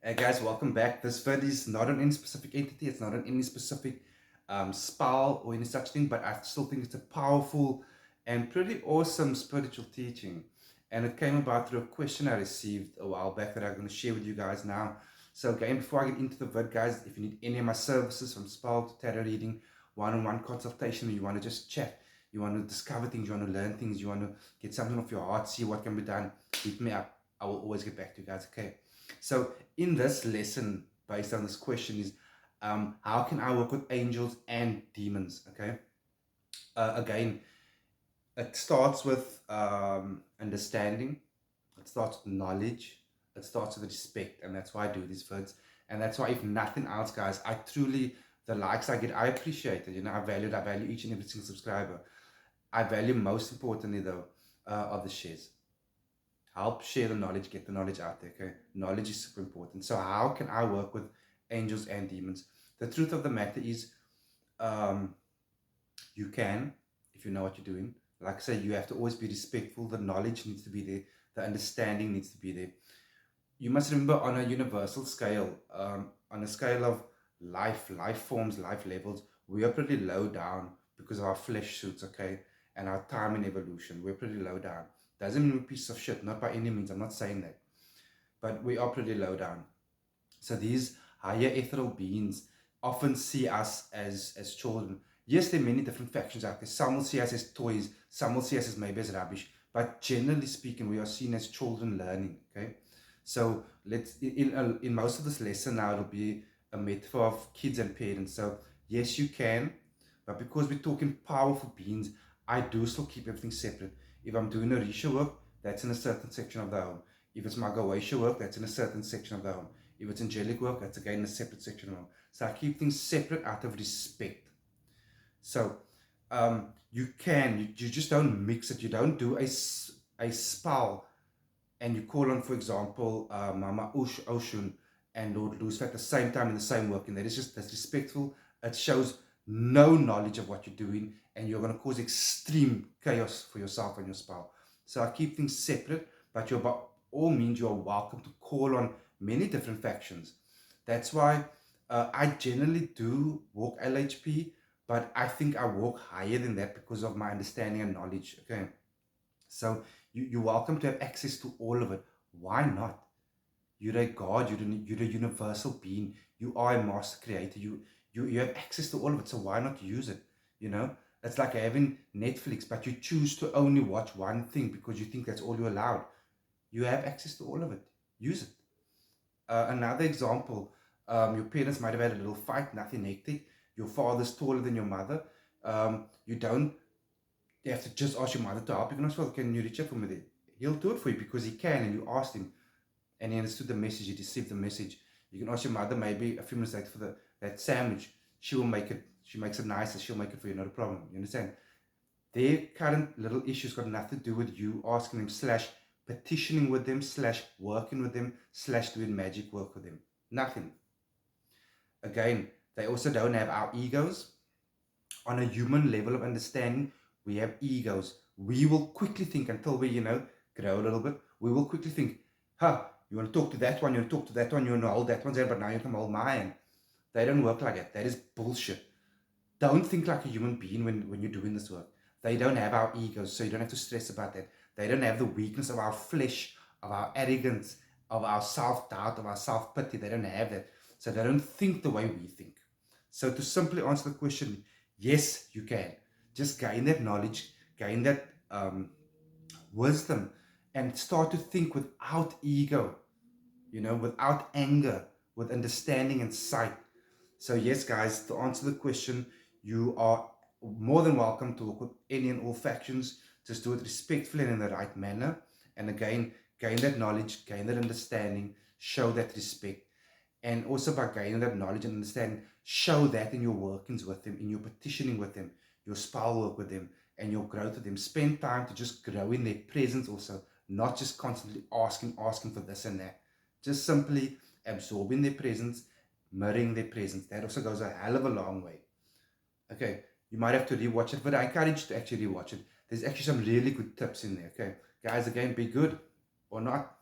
Hey guys, welcome back. This vid is not on any specific entity, it's not on any specific spell or any such thing, but I still think it's a powerful and pretty awesome spiritual teaching. And it came about through a question I received a while back that I'm going to share with you guys now. So again, before I get into the vid, guys, if you need any of my services from spell to tarot reading, one-on-one consultation, or you want to just chat, you want to discover things, you want to learn things, you want to get something off your heart, see what can be done, hit me up. I will always get back to you guys, okay? So in this lesson, based on this question, is how can I work with angels and demons? Okay. Again, it starts with understanding. It starts with knowledge. It starts with respect, and that's why I do these vids. And that's why, if nothing else, guys, I truly, the likes I get, I appreciate it. You know, I value each and every single subscriber. I value most importantly though, of the shares. Help share the knowledge, get the knowledge out there. Okay, knowledge is super important. So how can I work with angels and demons? The truth of the matter is, um, you can, if you know what you're doing. Like I say, you have to always be respectful. The knowledge needs to be there. The understanding needs to be there. You must remember, on a universal scale, on a scale of life forms, life levels, we are pretty low down because of our flesh suits, okay, and our time in evolution. We're pretty low down. Doesn't mean we're a piece of shit, not by any means. I'm not saying that, but we are pretty low down. So these higher ethereal beings often see us as children. Yes, there are many different factions out there. Some will see us as toys. Some will see us as maybe as rubbish. But generally speaking, we are seen as children learning. Okay, so let's in most of this lesson now, it'll be a metaphor of kids and parents. So yes, you can, but because we're talking powerful beings, I do still keep everything separate. If I'm doing a Risha work, that's in a certain section of the home. If it's Magawaisha work, that's in a certain section of the home. If it's angelic work, that's again a separate section of the home. So I keep things separate out of respect. So you can, you just don't mix it. You don't do a spell and you call on, for example, Mama Oshun and Lord Lucifer at the same time in the same work. And that's respectful. It shows no knowledge of what you're doing, and you're going to cause extreme chaos for yourself and your spell. So I keep things separate, but you're by all means, you're welcome to call on many different factions. That's why I generally do walk LHP, but I think I walk higher than that because of my understanding and knowledge. Okay. So you're welcome to have access to all of it. Why not? You're a God, you're a universal being, you are a master creator, you have access to all of it, so why not use it? You know, it's like having Netflix, but you choose to only watch one thing because you think that's all you're allowed. You have access to all of it. Use it. Another example, your parents might have had a little fight, nothing hectic. Your father's taller than your mother. You don't You have to just ask your mother to help. You can ask, well, can you reach out for me there? He'll do it for you because he can, and you asked him, and he understood the message, he received the message. You can ask your mother maybe a few minutes later for that sandwich. She will make it. She makes it nicer. She'll make it for you, not a problem. You understand? Their current little issues got nothing to do with you asking them slash petitioning with them slash working with them slash doing magic work with them. Nothing. Again, they also don't have our egos. On a human level of understanding, we have egos. We will quickly think until we, grow a little bit. We will quickly think, you want to talk to that one, you want to talk to that one, you want to hold that one's hand, but now you can hold my hand. They don't work like that. That is bullshit. Don't think like a human being when you're doing this work. They don't have our egos, so you don't have to stress about that. They don't have the weakness of our flesh, of our arrogance, of our self-doubt, of our self-pity. They don't have that. So they don't think the way we think. So to simply answer the question, yes, you can. Just gain that knowledge, gain that wisdom, and start to think without ego, without anger, with understanding and sight. So yes, guys, to answer the question, you are more than welcome to work with any and all factions. Just do it respectfully and in the right manner. And again, gain that knowledge, gain that understanding, show that respect. And also by gaining that knowledge and understanding, show that in your workings with them, in your petitioning with them, your spell work with them, and your growth with them. Spend time to just grow in their presence also, not just constantly asking for this and that. Just simply absorbing their presence, mirroring their presence. That also goes a hell of a long way. Okay, you might have to rewatch it, but I encourage you to actually rewatch it. There's actually some really good tips in there. Okay, guys, again, be good or not.